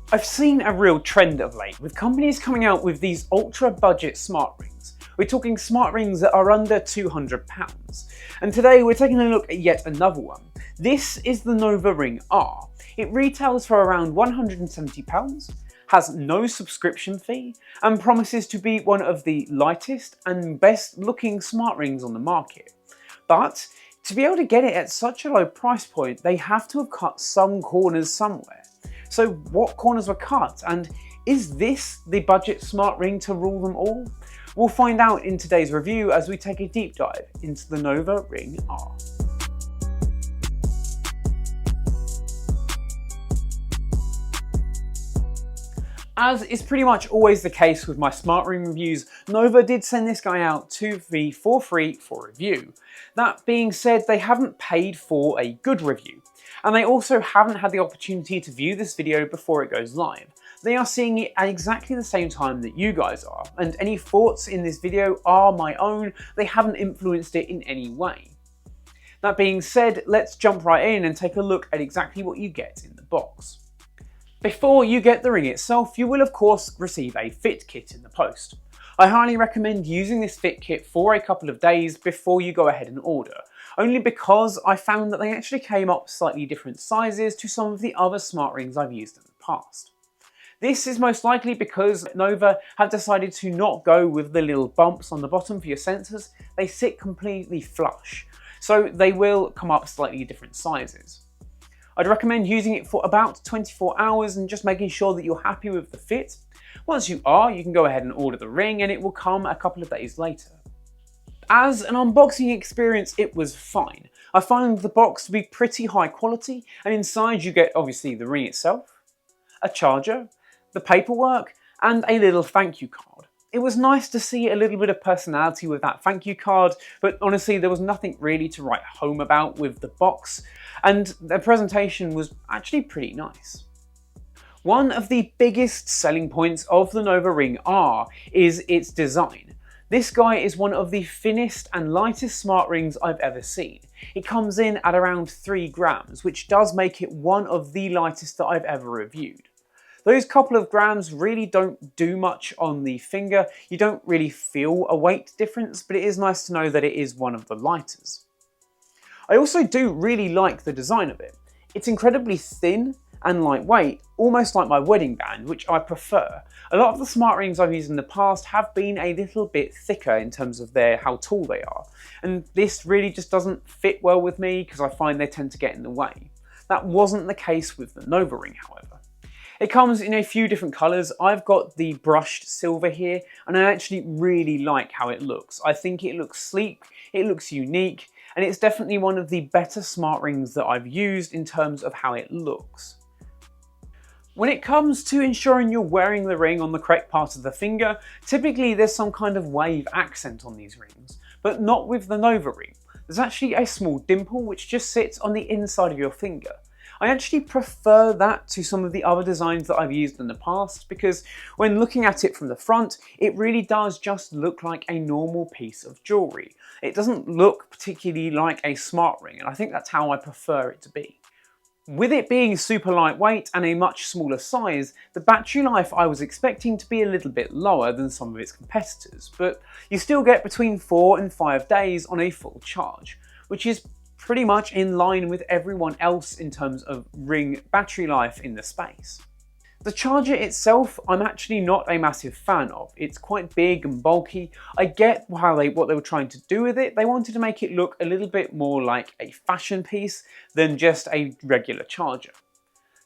I've seen a real trend of late with companies coming out with these ultra budget smart rings. We're talking smart rings that are under £200. And today we're taking a look at yet another one. This is the Nova Ring R. It retails for around £170, has no subscription fee, and promises to be one of the lightest and best looking smart rings on the market. But to be able to get it at such a low price point, they have to have cut some corners somewhere. So what corners were cut, and is this the budget smart ring to rule them all? We'll find out in today's review as we take a deep dive into the Nova Ring R. As is pretty much always the case with my smart ring reviews, Nova did send this guy out for free for review. That being said, they haven't paid for a good review, and they also haven't had the opportunity to view this video before it goes live. They are seeing it at exactly the same time that you guys are, and any thoughts in this video are my own. They haven't influenced it in any way. That being said, let's jump right in and take a look at exactly what you get in the box. Before you get the ring itself, you will of course receive a fit kit in the post. I highly recommend using this fit kit for a couple of days before you go ahead and order, only because I found that they actually came up slightly different sizes to some of the other smart rings I've used in the past. This is most likely because Nova have decided to not go with the little bumps on the bottom for your sensors. They sit completely flush, so they will come up slightly different sizes. I'd recommend using it for about 24 hours and just making sure that you're happy with the fit. Once you are, you can go ahead and order the ring and it will come a couple of days later. As an unboxing experience, it was fine. I found the box to be pretty high quality, and inside you get obviously the ring itself, a charger, the paperwork, and a little thank you card. It was nice to see a little bit of personality with that thank you card, but honestly there was nothing really to write home about with the box, and the presentation was actually pretty nice. One of the biggest selling points of the Nova Ring R is its design. This guy is one of the thinnest and lightest smart rings I've ever seen. It comes in at around 3 grams, which does make it one of the lightest that I've ever reviewed. Those couple of grams really don't do much on the finger. You don't really feel a weight difference, but it is nice to know that it is one of the lighters. I also do really like the design of it. It's incredibly thin and lightweight, almost like my wedding band, which I prefer. A lot of the smart rings I've used in the past have been a little bit thicker in terms of how tall they are, and this really just doesn't fit well with me because I find they tend to get in the way. That wasn't the case with the Nova Ring, however. It comes in a few different colours. I've got the brushed silver here, and I actually really like how it looks. I think it looks sleek, it looks unique, and it's definitely one of the better smart rings that I've used in terms of how it looks. When it comes to ensuring you're wearing the ring on the correct part of the finger, typically there's some kind of wave accent on these rings, but not with the Nova Ring. There's actually a small dimple which just sits on the inside of your finger. I actually prefer that to some of the other designs that I've used in the past, because when looking at it from the front, it really does just look like a normal piece of jewellery. It doesn't look particularly like a smart ring, and I think that's how I prefer it to be. With it being super lightweight and a much smaller size, the battery life I was expecting to be a little bit lower than some of its competitors, but you still get between 4 and 5 days on a full charge, which is pretty much in line with everyone else in terms of ring battery life in the space. The charger itself, I'm actually not a massive fan of. It's quite big and bulky. I get what they were trying to do with it. They wanted to make it look a little bit more like a fashion piece than just a regular charger.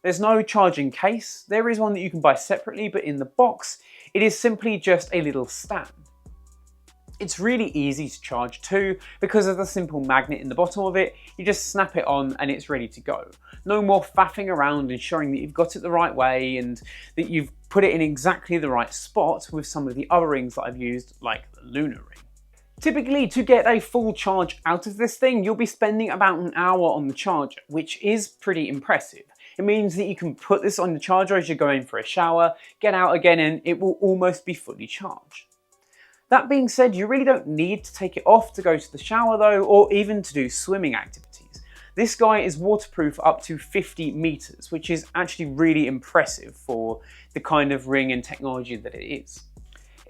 There's no charging case. There is one that you can buy separately, but in the box, it is simply just a little stand. It's really easy to charge too because of the simple magnet in the bottom of it. You just snap it on and it's ready to go. No more faffing around ensuring that you've got it the right way and that you've put it in exactly the right spot with some of the other rings that I've used, like the Lunar Ring. Typically, to get a full charge out of this thing, you'll be spending about an hour on the charger, which is pretty impressive. It means that you can put this on the charger as you're going for a shower, get out again, and it will almost be fully charged. That being said, you really don't need to take it off to go to the shower though, or even to do swimming activities. This guy is waterproof up to 50 meters, which is actually really impressive for the kind of ring and technology that it is.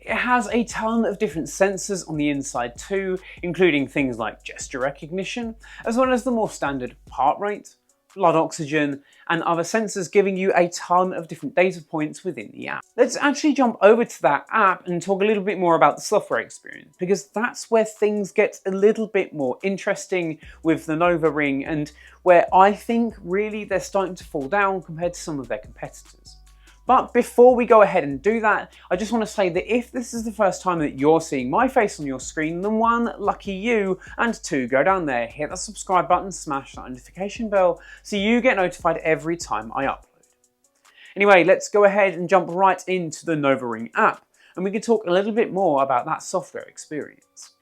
It has a ton of different sensors on the inside too, including things like gesture recognition, as well as the more standard heart rate, blood oxygen, and other sensors, giving you a ton of different data points within the app. Let's actually jump over to that app and talk a little bit more about the software experience, because that's where things get a little bit more interesting with the Nova Ring, and where I think really they're starting to fall down compared to some of their competitors. But before we go ahead and do that, I just want to say that if this is the first time that you're seeing my face on your screen, then 1, lucky you, and 2, go down there, hit that subscribe button, smash that notification bell so you get notified every time I upload. Anyway, let's go ahead and jump right into the Nova Ring app, and we can talk a little bit more about that software experience.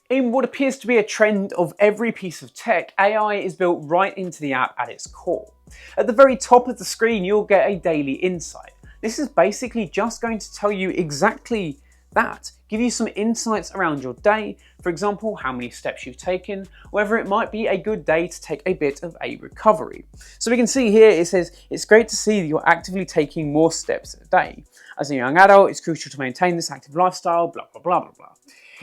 In what appears to be a trend of every piece of tech, AI is built right into the app at its core. At the very top of the screen, you'll get a daily insight. This is basically just going to tell you exactly that, give you some insights around your day, for example, how many steps you've taken, whether it might be a good day to take a bit of a recovery. So we can see here, it says, it's great to see that you're actively taking more steps a day. As a young adult, it's crucial to maintain this active lifestyle, blah, blah, blah, blah, blah.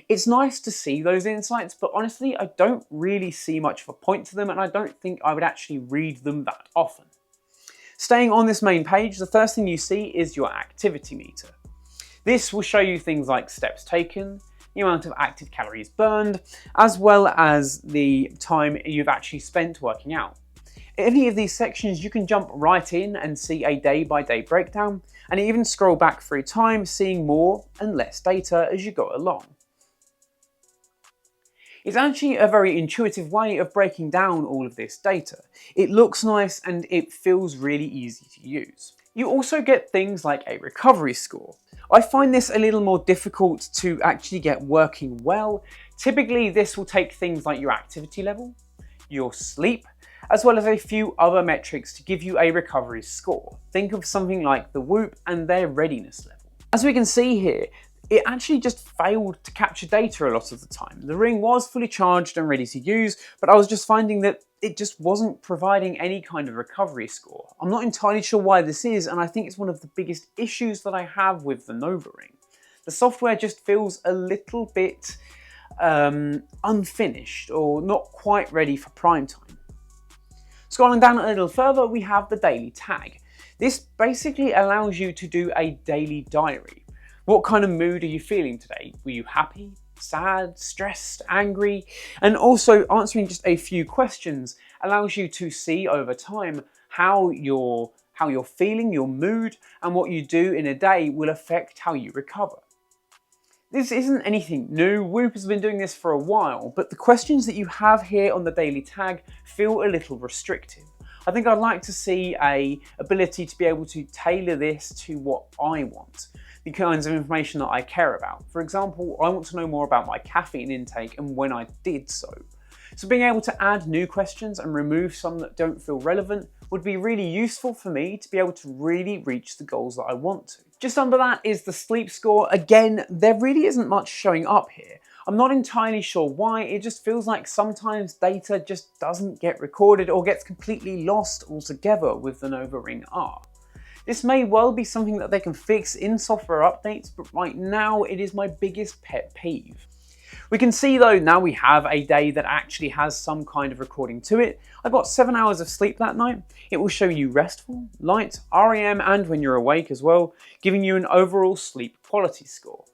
It's nice to see those insights, but honestly, I don't really see much of a point to them, and I don't think I would actually read them that often. Staying on this main page, the first thing you see is your activity meter. This will show you things like steps taken, the amount of active calories burned, as well as the time you've actually spent working out. In any of these sections, you can jump right in and see a day-by-day breakdown, and even scroll back through time, seeing more and less data as you go along. It's actually a very intuitive way of breaking down all of this data. It looks nice and it feels really easy to use. You also get things like a recovery score. I find this a little more difficult to actually get working well. Typically, this will take things like your activity level, your sleep, as well as a few other metrics to give you a recovery score. Think of something like the Whoop and their readiness level. As we can see here, it actually just failed to capture data a lot of the time. The ring was fully charged and ready to use, but I was just finding that it just wasn't providing any kind of recovery score. I'm not entirely sure why this is, and I think it's one of the biggest issues that I have with the Nova Ring. The software just feels a little bit unfinished or not quite ready for prime time. Scrolling down a little further, we have the daily tag. This basically allows you to do a daily diary. What kind of mood are you feeling today? Were you happy, sad, stressed, angry? And also answering just a few questions allows you to see over time how you're feeling, your mood, and what you do in a day will affect how you recover. This isn't anything new. Whoop has been doing this for a while, but the questions that you have here on the daily tag feel a little restrictive. I think I'd like to see an ability to be able to tailor this to what I want, the kinds of information that I care about. For example, I want to know more about my caffeine intake and when I did so. So being able to add new questions and remove some that don't feel relevant would be really useful for me to be able to really reach the goals that I want to. Just under that is the sleep score. Again, there really isn't much showing up here. I'm not entirely sure why, it just feels like sometimes data just doesn't get recorded or gets completely lost altogether with the Nova Ring R. This may well be something that they can fix in software updates, but right now it is my biggest pet peeve. We can see though, now we have a day that actually has some kind of recording to it. I got 7 hours of sleep that night. It will show you restful, light, REM, and when you're awake as well, giving you an overall sleep quality score.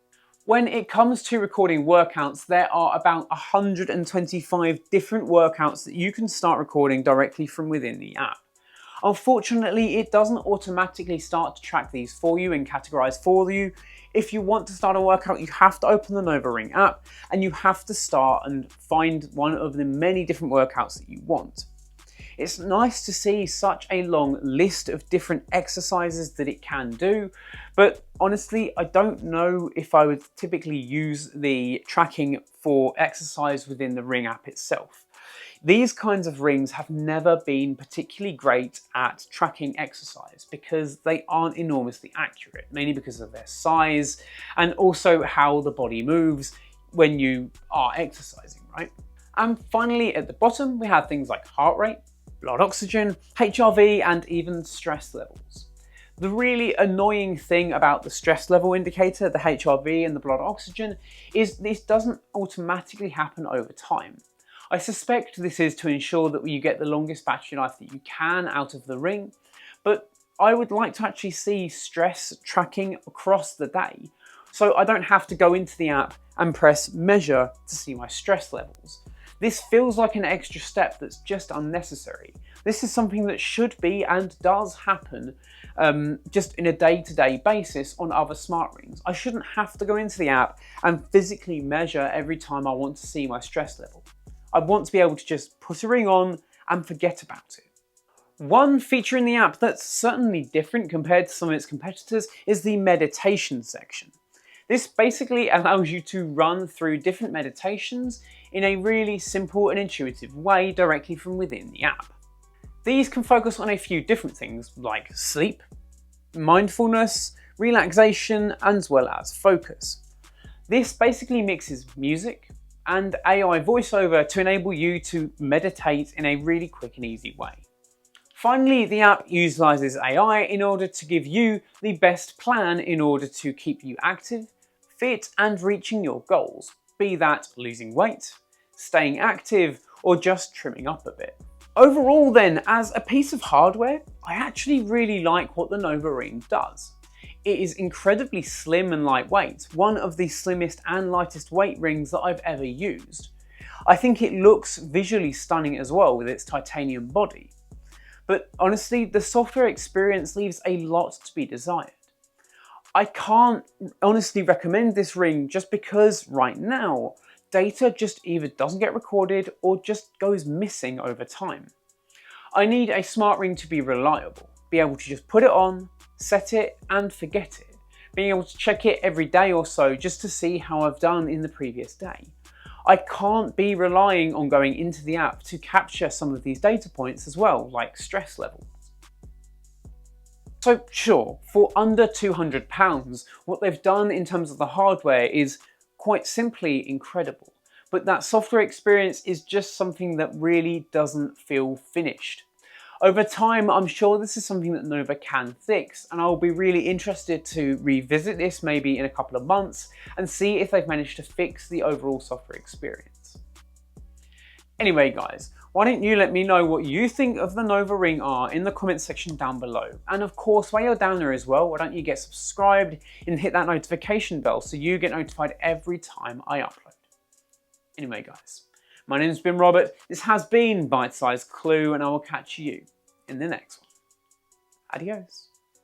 When it comes to recording workouts, there are about 125 different workouts that you can start recording directly from within the app. Unfortunately, it doesn't automatically start to track these for you and categorize for you. If you want to start a workout, you have to open the Nova Ring app and you have to start and find one of the many different workouts that you want. It's nice to see such a long list of different exercises that it can do, but honestly, I don't know if I would typically use the tracking for exercise within the Ring app itself. These kinds of rings have never been particularly great at tracking exercise because they aren't enormously accurate, mainly because of their size and also how the body moves when you are exercising, right? And finally, at the bottom, we have things like heart rate, blood oxygen, HRV, and even stress levels. The really annoying thing about the stress level indicator, the HRV and the blood oxygen, is this doesn't automatically happen over time. I suspect this is to ensure that you get the longest battery life that you can out of the ring, but I would like to actually see stress tracking across the day, so I don't have to go into the app and press measure to see my stress levels. This feels like an extra step that's just unnecessary. This is something that should be and does happen just in a day-to-day basis on other smart rings. I shouldn't have to go into the app and physically measure every time I want to see my stress level. I want to be able to just put a ring on and forget about it. One feature in the app that's certainly different compared to some of its competitors is the meditation section. This basically allows you to run through different meditations in a really simple and intuitive way directly from within the app. These can focus on a few different things like sleep, mindfulness, relaxation, as well as focus. This basically mixes music and AI voiceover to enable you to meditate in a really quick and easy way. Finally, the app utilizes AI in order to give you the best plan in order to keep you active, fit, and reaching your goals, be that losing weight, staying active, or just trimming up a bit. Overall then, as a piece of hardware, I actually really like what the Nova Ring does. It is incredibly slim and lightweight, one of the slimmest and lightest weight rings that I've ever used. I think it looks visually stunning as well with its titanium body. But honestly, the software experience leaves a lot to be desired. I can't honestly recommend this ring just because right now, data just either doesn't get recorded or just goes missing over time. I need a smart ring to be reliable, be able to just put it on, set it and forget it, being able to check it every day or so just to see how I've done in the previous day. I can't be relying on going into the app to capture some of these data points as well, like stress levels. So sure, for under £200, what they've done in terms of the hardware is quite simply incredible. But that software experience is just something that really doesn't feel finished. Over time, I'm sure this is something that Nova can fix, and I'll be really interested to revisit this maybe in a couple of months and see if they've managed to fix the overall software experience. Anyway guys, why don't you let me know what you think of the Nova Ring R in the comments section down below. And of course, while you're down there as well, why don't you get subscribed and hit that notification bell so you get notified every time I upload. Anyway guys, my name's been Robert, this has been Bite Size Clue, and I will catch you in the next one. Adios.